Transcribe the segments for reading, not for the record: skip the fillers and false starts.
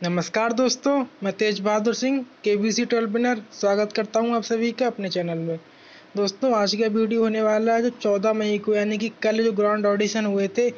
नमस्कार दोस्तों, मैं तेज बहादुर सिंह केबीसी 12 विनर स्वागत करता हूं आप सभी का अपने चैनल में। दोस्तों, आज का वीडियो होने वाला है जो 14 मई को यानी कि कल जो ग्राउंड ऑडिशन हुए थे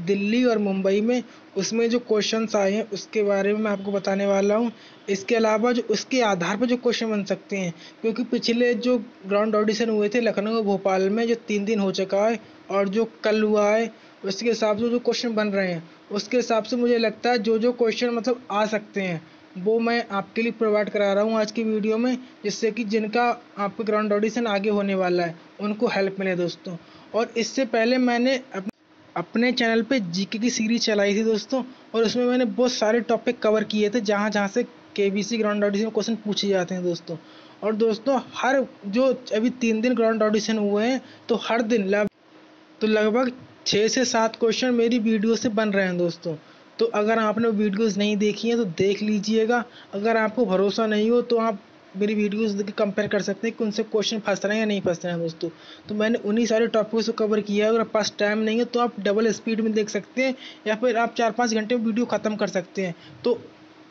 दिल्ली और मुंबई में, उसमें जो क्वेश्चंस आए हैं उसके बारे में मैं आपको बताने वाला हूं। इसके अलावा जो उसके आधार पर जो क्वेश्चन बन सकते हैं, क्योंकि पिछले जो ग्राउंड ऑडिशन हुए थे लखनऊ और भोपाल में जो 3 दिन हो चुका है और जो कल हुआ है उसके हिसाब से जो क्वेश्चन बन रहे हैं उसके हिसाब से मुझे लगता है जो जो क्वेश्चन मतलब आ सकते हैं वो मैं आपके लिए प्रोवाइड करा रहा हूँ आज की वीडियो में, जिससे कि जिनका आपका ग्राउंड ऑडिशन आगे होने वाला है उनको हेल्प मिले दोस्तों। और इससे पहले मैंने अपने चैनल पे जीके की सीरीज चलाई थी दोस्तों, और उसमें मैंने बहुत सारे टॉपिक कवर किए थे जहाँ जहाँ से केबीसी ग्राउंड ऑडिशन में क्वेश्चन पूछे जाते हैं दोस्तों। और दोस्तों हर जो अभी 3 दिन ग्राउंड ऑडिशन हुए हैं तो हर दिन लगभग 6 से 7 क्वेश्चन मेरी वीडियो से बन रहे हैं दोस्तों। तो अगर आपने वीडियोस नहीं देखी हैं तो देख लीजिएगा। अगर आपको भरोसा नहीं हो तो आप मेरी वीडियोस देख के कंपेयर कर सकते हैं कि उनसे क्वेश्चन फंस रहे हैं या नहीं फंस रहे हैं दोस्तों। तो मैंने उन्हीं सारे टॉपिक्स को कवर किया है। अगर आपके पास टाइम नहीं है तो आप डबल स्पीड में देख सकते हैं या फिर आप 4-5 घंटे में वीडियो ख़त्म कर सकते हैं। तो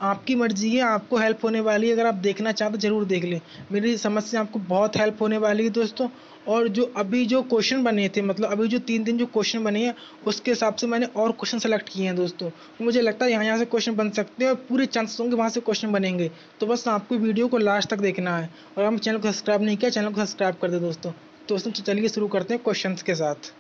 आपकी मर्जी है, आपको हेल्प होने वाली है। अगर आप देखना चाहते तो ज़रूर देख लें, मेरी समझ से आपको बहुत हेल्प होने वाली है दोस्तों। और जो अभी जो क्वेश्चन बने थे मतलब अभी जो 3 दिन जो क्वेश्चन बने हैं उसके हिसाब से मैंने और क्वेश्चन सेलेक्ट किए हैं दोस्तों। तो मुझे लगता है यहाँ से क्वेश्चन बन सकते हैं और पूरे चांसेस होंगे वहाँ से क्वेश्चन बनेंगे। तो बस आपको वीडियो को लास्ट तक देखना है, और हम चैनल को सब्सक्राइब नहीं किया चैनल को सब्सक्राइब कर दे दोस्तों। तो चलिए शुरू करते हैं क्वेश्चन के साथ।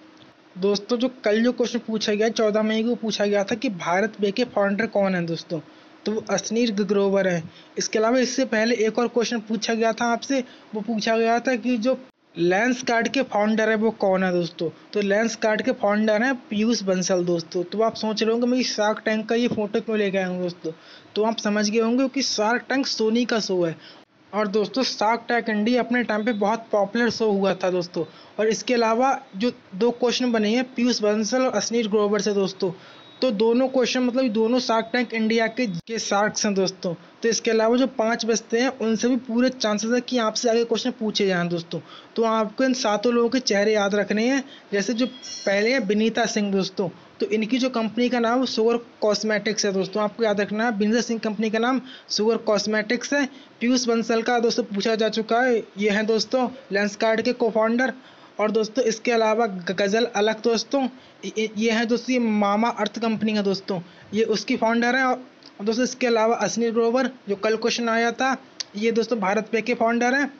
दोस्तों, जो कल जो क्वेश्चन पूछा गया 14 मई को पूछा गया था कि भारत पे के फाउंडर कौन है दोस्तों, तो वो अश्नीर ग्रोवर है। इसके अलावा इससे पहले एक और क्वेश्चन पूछा गया था आपसे, वो पूछा गया था कि जो लेंस कार्ड के फाउंडर है वो कौन है दोस्तों। तो लेंस कार्ड के फाउंडर हैं पीयूष बंसल दोस्तों। तो आप सोच रहे होंगे मैं शार्क टैंक का ये फोटो क्यों लेके आया हूँ दोस्तों, तो आप समझ गए होंगे कि शार्क टैंक सोनी का शो है। और दोस्तों शार्क टैंक इंडिया अपने टाइम पे बहुत पॉपुलर शो हुआ था दोस्तों। और इसके अलावा जो 2 क्वेश्चन बने हैं पीयूष बंसल और अश्नीर ग्रोवर से दोस्तों, तो दोनों क्वेश्चन मतलब दोनों शार्क टैंक इंडिया के शार्क्स हैं दोस्तों। तो इसके अलावा जो 5 बचते हैं उनसे भी पूरे चांसेस है कि आपसे आगे क्वेश्चन पूछे जाएं दोस्तों। तो आपको इन 7 लोगों के चेहरे याद रखने हैं। जैसे जो पहले है विनीता सिंह दोस्तों, तो इनकी जो कंपनी का नाम शुगर कॉस्मेटिक्स है दोस्तों, आपको याद रखना है विनीता सिंह कंपनी का नाम शुगर कॉस्मेटिक्स है। पीयूष बंसल का दोस्तों पूछा जा चुका है, ये हैं दोस्तों लेंस कार्ड के को फाउंडर। और दोस्तों इसके अलावा गज़ल अलग दोस्तों, ये हैं दोस्तों, ये मामा अर्थ कंपनी का दोस्तों, ये उसकी फाउंडर है। और दोस्तों इसके अलावा अश्नीर ग्रोवर जो कल क्वेश्चन आया था, ये दोस्तों भारत पे के फाउंडर हैं।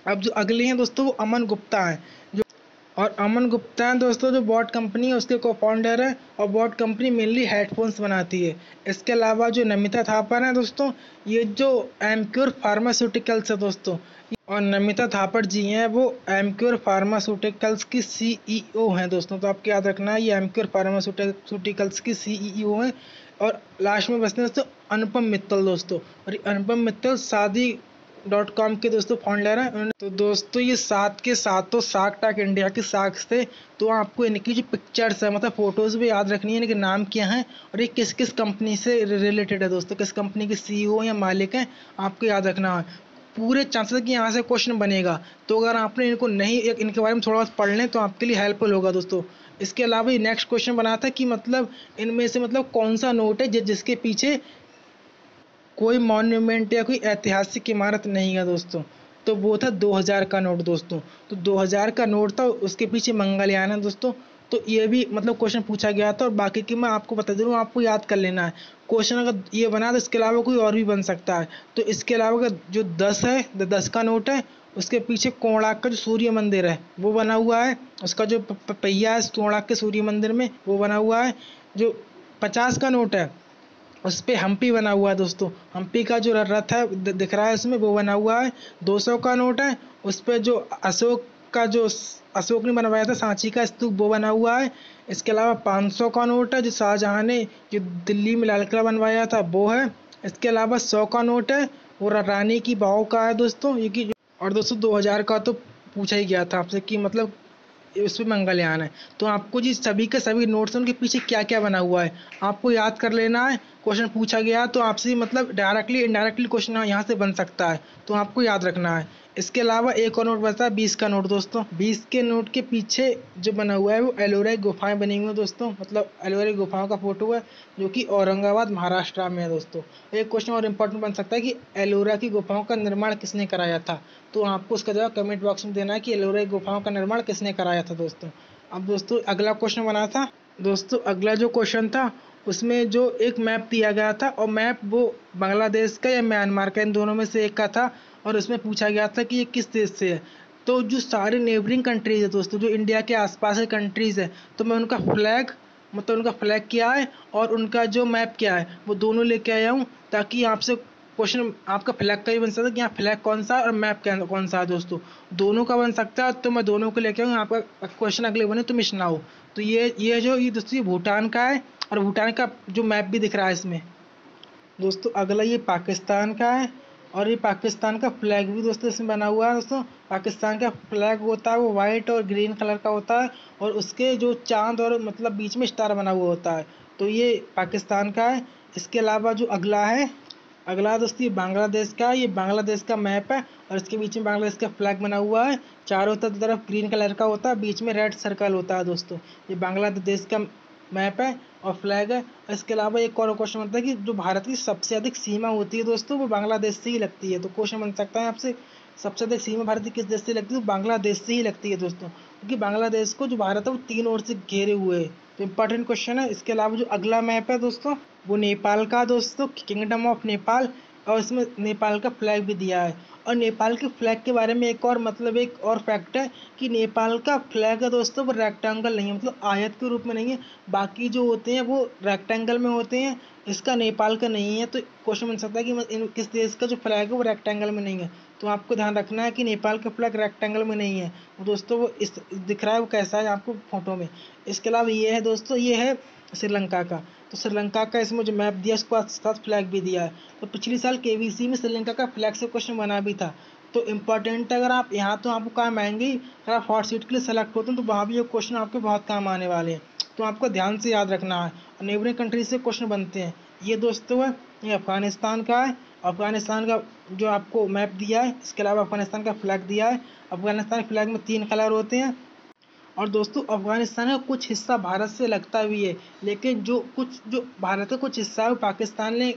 अब जो अगली हैं दोस्तों वो अमन गुप्ता है। और अमन गुप्ता है दोस्तों जो बॉट कंपनी है उसके को फाउंडर है, और बॉट कंपनी मेनली हेडफोन्स बनाती है। इसके अलावा जो नमिता थापर है दोस्तों, ये जो एमक्योर फार्मास्यूटिकल्स है दोस्तों, और नमिता थापर जी हैं वो एमक्योर फार्मास्यूटिकल्स की सीईओ हैं दोस्तों। तो आपको याद रखना है ये एमक्योर फार्मास्यूटिकल्स की सीईओ हैं। और लास्ट में बचते हैं दोस्तों अनुपम मित्तल दोस्तों, और अनुपम मित्तल शादी.com के दोस्तों फाउंडर हैं। तो दोस्तों ये 7 के 7 शार्क टैंक इंडिया के शार्क्स थे। तो आपको इनकी जो पिक्चर्स है मतलब फोटोज भी याद रखनी है, इनके नाम क्या हैं और ये किस किस कंपनी से रिलेटेड है दोस्तों, किस कंपनी के सीईओ या मालिक हैं, आपको याद रखना है। पूरे चांसेस कि यहाँ से क्वेश्चन बनेगा। तो अगर आपने इनको नहीं इनके बारे में थोड़ा बहुत पढ़ लें तो आपके लिए हेल्पफुल होगा दोस्तों। इसके अलावा ये नेक्स्ट क्वेश्चन बना था कि मतलब इनमें से मतलब कौन सा नोट है जिसके पीछे कोई मॉन्यूमेंट या कोई ऐतिहासिक इमारत नहीं है दोस्तों। तो वो था 2000 का नोट दोस्तों। तो 2000 का नोट था, उसके पीछे मंगलयान है दोस्तों। तो ये भी मतलब क्वेश्चन पूछा गया था, और बाकी की मैं आपको बता दे रहा हूँ, आपको याद कर लेना है। क्वेश्चन अगर ये बना तो इसके अलावा कोई और भी बन सकता है। तो इसके अलावा अगर जो 10 है 10 का नोट है उसके पीछे कोणार्क का जो सूर्य मंदिर है वो बना हुआ है, उसका जो पहिया है कोणार्क के सूर्य मंदिर में वो बना हुआ है। जो 50 का नोट है उस पे हम्पी बना हुआ है दोस्तों, हम्पी का जो रथ है दिख रहा है उसमें वो बना हुआ है। 200 का नोट है उस पे जो अशोक का जो अशोक ने बनवाया था सांची का स्तूप वो बना हुआ है। इसके अलावा 500 का नोट है जो शाहजहां ने जो दिल्ली में लाल किला बनवाया था वो है। इसके अलावा 100 का नोट है वो रानी की वाव का है दोस्तों ये की। और दोस्तों 2000 का तो पूछा ही गया था आपसे कि मतलब उसमें मंगलयान है। तो आपको जी सभी के सभी नोट्स उनके पीछे क्या क्या बना हुआ है आपको याद कर लेना है। क्वेश्चन पूछा गया तो आपसे मतलब डायरेक्टली इनडायरेक्टली क्वेश्चन यहाँ से बन सकता है, तो आपको याद रखना है। इसके अलावा एक और नोट बचा 20 का नोट दोस्तों। 20 के नोट के पीछे जो बना हुआ है वो एलोरा गुफाएं बनी हुई हैं दोस्तों, मतलब एलोरा गुफाओं का फोटो है जो कि औरंगाबाद महाराष्ट्र में है दोस्तों। एक क्वेश्चन और इम्पोर्टेंट बन सकता है कि एलोरा की गुफाओं का निर्माण किसने कराया था, तो आपको उसका जवाब कमेंट बॉक्स में देना है कि एलोरा गुफाओं का निर्माण किसने कराया था दोस्तों। अब दोस्तों अगला क्वेश्चन बना था दोस्तों, अगला जो क्वेश्चन था उसमें जो एक मैप दिया गया था और मैप वो बांग्लादेश का या म्यांमार का, इन दोनों में से एक का था, और उसमें पूछा गया था कि ये किस देश से है। तो जो सारे नेबरिंग कंट्रीज है दोस्तों, जो इंडिया के आसपास के कंट्रीज है, तो मैं उनका फ्लैग मतलब उनका फ्लैग क्या है और उनका जो मैप क्या है वो दोनों लेके आया हूँ, ताकि आपसे क्वेश्चन आपका फ्लैग का भी बन सकता है कि यहाँ फ्लैग कौन सा है और मैप कौन सा है दोस्तों, दोनों का बन सकता है। तो मैं दोनों को लेके आऊँ, आपका क्वेश्चन अगले बने तो मिस ना हो। तो ये दोस्तों ये भूटान का है और भूटान का जो मैप भी दिख रहा है इसमें दोस्तों। अगला ये पाकिस्तान का है और ये पाकिस्तान का फ्लैग भी दोस्तों इसमें बना हुआ है दोस्तों। पाकिस्तान का फ्लैग होता है वो वाइट और ग्रीन कलर का होता है और उसके जो चांद और मतलब बीच में स्टार बना हुआ होता है, तो ये पाकिस्तान का है। इसके अलावा जो अगला है, अगला दोस्तों ये बांग्लादेश का है। ये बांग्लादेश का मैप है और इसके बीच में बांग्लादेश का फ्लैग बना हुआ है, चारों तरफ ग्रीन कलर का होता है, बीच में रेड सर्कल होता है दोस्तों। ये बांग्लादेश का मैप है और फ्लैग है। इसके अलावा एक और क्वेश्चन बनता है कि जो भारत की सबसे अधिक सीमा होती है दोस्तों वो बांग्लादेश से ही लगती है, तो क्वेश्चन बन सकता है आपसे सबसे अधिक सीमा भारत की किस देश से लगती है, तो बांग्लादेश से ही लगती है दोस्तों, क्योंकि बांग्लादेश को जो भारत है वो 3 ओर से घेरे हुए है, तो इंपॉर्टेंट क्वेश्चन है। इसके अलावा जो अगला मैप है दोस्तों वो नेपाल का दोस्तों, किंगडम ऑफ नेपाल, और इसमें नेपाल का फ्लैग भी दिया है। और नेपाल के फ्लैग के बारे में एक और मतलब एक और फैक्ट है कि नेपाल का फ्लैग है दोस्तों वो रेक्टेंगल नहीं है, मतलब आयत के रूप में नहीं है, बाकी जो होते हैं वो रेक्टेंगल में होते हैं, इसका नेपाल का नहीं है। तो क्वेश्चन बन सकता है कि किस देश का जो फ्लैग है वो रेक्टेंगल में नहीं है, तो आपको ध्यान रखना है कि नेपाल का फ्लैग रेक्टेंगल में नहीं है वो दोस्तों, वो इस दिख रहा है वो कैसा है आपको फोटो में। इसके अलावा ये है दोस्तों, ये है श्रीलंका का, तो श्रीलंका का इसमें जो मैप दिया उसके साथ फ्लैग भी दिया है। तो पिछले साल केवीसी में श्रीलंका का फ्लैग से क्वेश्चन बना भी था, तो इम्पोर्टेंट है। अगर आप यहाँ तो आपको काम आएंगे, अगर आप हॉट सीट के लिए सेलेक्ट होते हैं तो वहाँ भी ये क्वेश्चन आपके बहुत काम आने वाले हैं, तो आपको ध्यान से याद रखना है। और नेबरिंग कंट्री से क्वेश्चन बनते हैं। ये दोस्तों है, ये अफगानिस्तान का है, अफगानिस्तान का जो आपको मैप दिया है, इसके अलावा अफगानिस्तान का फ्लैग दिया है। अफगानिस्तान के फ्लैग में 3 कलर होते हैं। और दोस्तों अफगानिस्तान का कुछ हिस्सा भारत से लगता भी है, लेकिन जो भारत का कुछ हिस्सा है वो पाकिस्तान ने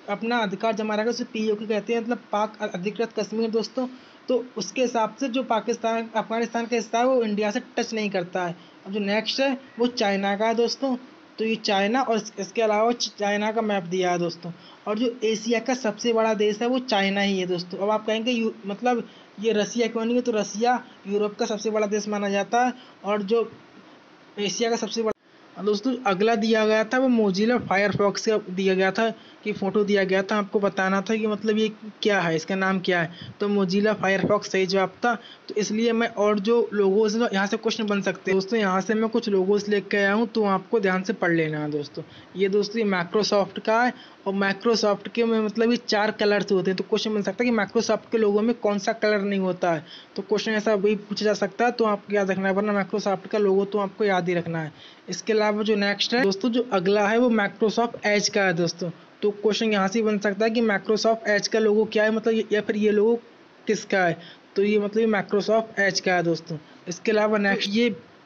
अपना अधिकार जमा रखा है, उसे पीओके कहते हैं, मतलब पाक अधिकृत कश्मीर दोस्तों। तो उसके हिसाब से जो पाकिस्तान अफगानिस्तान का हिस्सा है वो इंडिया से टच नहीं करता है। अब जो नेक्स्ट है वो चाइना का है दोस्तों, तो ये चाइना और इसके अलावा चाइना का मैप दिया है दोस्तों। और जो एशिया का सबसे बड़ा देश है वो चाइना ही है दोस्तों। अब आप कहेंगे मतलब ये रसिया क्यों नहीं है, तो रसिया यूरोप का सबसे बड़ा देश माना जाता है और जो एशिया का सबसे बड़ा दोस्तों अगला दिया गया था वो मोजिला फायरफॉक्स का दिया गया था कि फ़ोटो दिया गया था, आपको बताना था कि मतलब ये क्या है, इसका नाम क्या है, तो मोजिला फायरफॉक्स सही जवाब था। तो इसलिए मैं और जो लोगोस यहाँ से क्वेश्चन बन सकते हैं दोस्तों, यहाँ से मैं कुछ लोगोस लेके आया हूँ, तो आपको ध्यान से पढ़ लेना है दोस्तों। ये दोस्तों ये माइक्रोसॉफ्ट का है और माइक्रोसॉफ्ट के में मतलब ये 4 कलर्स होते हैं, तो क्वेश्चन बन सकता है कि माइक्रोसॉफ्ट के लोगो में कौन सा कलर नहीं होता है, तो क्वेश्चन ऐसा वही पूछा जा सकता है, तो आपको याद रखना है, वरना माइक्रोसॉफ्ट का लोगो तो आपको याद ही रखना है। इसके अलावा जो नेक्स्ट है दोस्तों, जो अगला है वो माइक्रोसॉफ्ट एज का है दोस्तों, तो क्वेश्चन यहाँ से बन सकता है कि माइक्रोसॉफ्ट एज का लोगो क्या है, मतलब या फिर ये लोगो किसका है, तो ये मतलब ये माइक्रोसॉफ्ट एज का है दोस्तों। इसके अलावा नेक्स्ट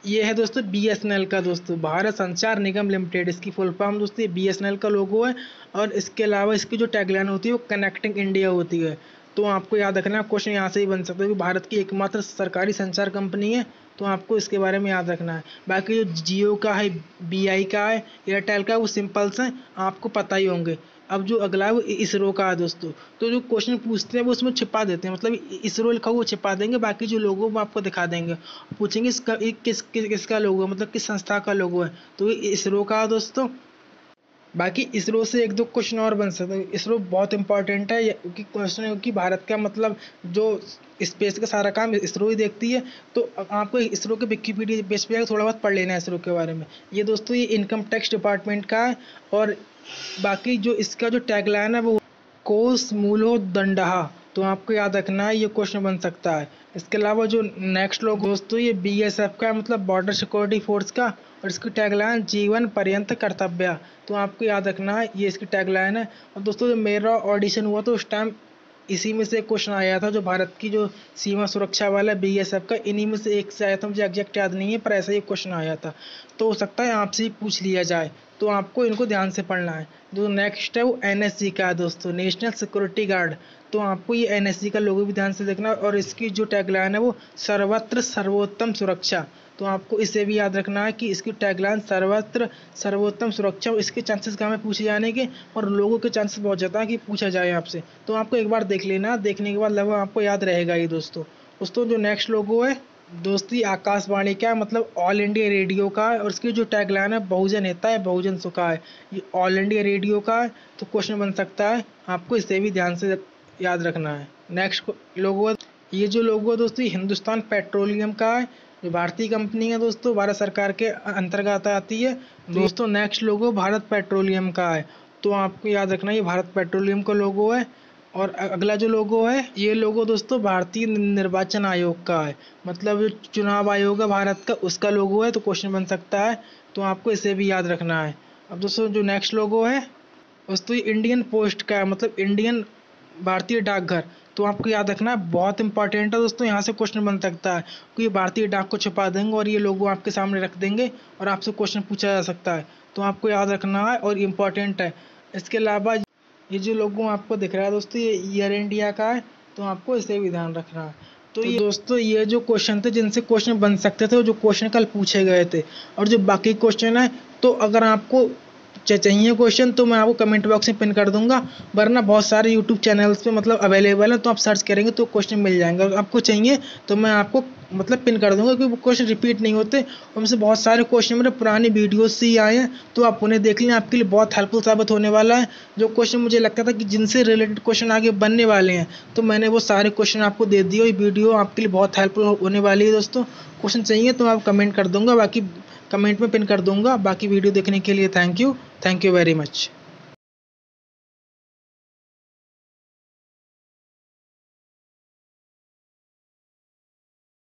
ये है दोस्तों बीएसएनएल का दोस्तों, भारत संचार निगम लिमिटेड, इसकी फुल फॉर्म दोस्तों ये बीएसएनएल का लोगो है। और इसके अलावा इसकी जो टैगलाइन होती है वो कनेक्टिंग इंडिया होती है, तो आपको याद रखना है। क्वेश्चन यहाँ से ही बन सकता है कि भारत की एकमात्र सरकारी संचार कंपनी है, तो आपको इसके बारे में याद रखना है। बाकी जो जियो का है, बीआई का है, एयरटेल का है, वो सिंपल्स हैं, आपको पता ही होंगे। अब जो अगला है वो इसरो का है दोस्तों, तो जो क्वेश्चन पूछते हैं वो उसमें छिपा देते हैं, मतलब इसरो लिखा हुआ छिपा देंगे, बाकी जो लोगो वो आपको दिखा देंगे, पूछेंगे इसका किसका लोगो है, मतलब किस संस्था का लोगो है, तो ये इसरो का है दोस्तों। बाकी इसरो से 1-2 क्वेश्चन और बन सकते हैं। इसरो बहुत इंपॉर्टेंट है क्योंकि क्वेश्चन है कि भारत का मतलब जो स्पेस का सारा काम इसरो ही देखती है, तो आपको इसरो के विकिपीडिया पेज पे थोड़ा बहुत पढ़ लेना है इसरो के बारे में। ये दोस्तों ये इनकम टैक्स डिपार्टमेंट का है। और बाकी जो इसका जो टैगलाइन है वो कोस मूलो दंडहा, तो आपको याद रखना है ये क्वेश्चन बन सकता है। इसके अलावा जो नेक्स्ट लोगो दोस्तों ये BSF का है, मतलब बॉर्डर सिक्योरिटी फोर्स का, और इसकी टैगलाइन जीवन पर्यंत कर्तव्य। तो आपको याद रखना है ये इसकी टैगलाइन है। और दोस्तों जब मेरा ऑडिशन हुआ तो उस टाइम इसी में से क्वेश्चन आया था, जो भारत की जो सीमा सुरक्षा वाला BSF का, इन्हीं में से एक से आया था, मुझे एग्जैक्ट याद नहीं है पर ऐसा ही क्वेश्चन आया था। तो हो सकता है आपसे ही पूछ लिया जाए, तो आपको इनको ध्यान से पढ़ना है। जो नेक्स्ट है वो NSG का है दोस्तों, नेशनल सिक्योरिटी गार्ड। तो आपको ये NSG का लोगो भी ध्यान से देखना है, और इसकी जो टैगलाइन है वो सर्वत्र सर्वोत्तम सुरक्षा। तो आपको इसे भी याद रखना है कि इसकी टैगलाइन सर्वत्र सर्वोत्तम सुरक्षा। इसके चांसेस कम है पूछे जाने के, और लोगों के चांसेस बहुत ज़्यादा है कि पूछा जाए आपसे। तो आपको एक बार देख लेना, देखने के बाद लगभग आपको याद रहेगा ही दोस्तों जो नेक्स्ट लोगो है दोस्ती आकाशवाणी का है, मतलब ऑल इंडिया रेडियो का है, और इसकी जो टैगलाइन है बहुजन हिताय है बहुजन सुखाय। ये ऑल इंडिया रेडियो का है, तो क्वेश्चन बन सकता है, आपको इसे भी ध्यान से याद रखना है। नेक्स्ट लोगो, ये जो लोगो है दोस्तों हिंदुस्तान पेट्रोलियम का है, जो भारतीय कंपनी है दोस्तों, भारत सरकार के अंतर्गत आती है दोस्तों। नेक्स्ट लोगो भारत पेट्रोलियम का है, तो आपको याद रखना ये भारत पेट्रोलियम का लोगो है। और अगला जो लोगो है ये लोगो दोस्तों भारतीय निर्वाचन आयोग का है, मतलब जो चुनाव आयोग है भारत का, उसका लोगो है। तो क्वेश्चन बन सकता है, तो आपको इसे भी याद रखना है। अब दोस्तों जो नेक्स्ट लोगो है दोस्तों ये इंडियन पोस्ट का है, मतलब इंडियन भारतीय डाकघर। तो आपको याद रखना है, बहुत इंपॉर्टेंट है दोस्तों, यहाँ से क्वेश्चन बन सकता है, क्योंकि भारतीय डाक को छुपा देंगे और ये लोगो आपके सामने रख देंगे और आपसे क्वेश्चन पूछा जा सकता है। तो आपको याद रखना है और इम्पॉर्टेंट है। इसके अलावा ये जो लोगो आपको दिख रहा है दोस्तों ये एयर इंडिया का है, तो आपको इसे भी ध्यान रखना है। तो ये दोस्तों ये जो क्वेश्चन थे जिनसे क्वेश्चन बन सकते थे, जो क्वेश्चन कल पूछे गए थे, और जो बाकी क्वेश्चन है तो अगर आपको चाहिए क्वेश्चन तो मैं आपको कमेंट बॉक्स में पिन कर दूंगा, वरना बहुत सारे यूट्यूब चैनल्स पे मतलब अवेलेबल है, तो आप सर्च करेंगे तो क्वेश्चन मिल जाएंगे। अगर आपको चाहिए तो मैं आपको मतलब पिन कर दूंगा, क्योंकि क्वेश्चन रिपीट नहीं होते, उनसे बहुत सारे क्वेश्चन मेरे पुरानी वीडियोस से ही आए हैं, तो आप उन्हें देख लें, आपके लिए बहुत हेल्पफुल साबित होने वाला है। जो क्वेश्चन मुझे लगता था कि जिनसे रिलेटेड क्वेश्चन आगे बनने वाले हैं, तो मैंने वो सारे क्वेश्चन आपको दे दिए। ये वीडियो आपके लिए बहुत हेल्पफुल होने वाली है दोस्तों। क्वेश्चन चाहिए तो आप कमेंट कर दूंगा, बाकी कमेंट में पिन कर दूंगा। बाकी वीडियो देखने के लिए थैंक यू वेरी मच।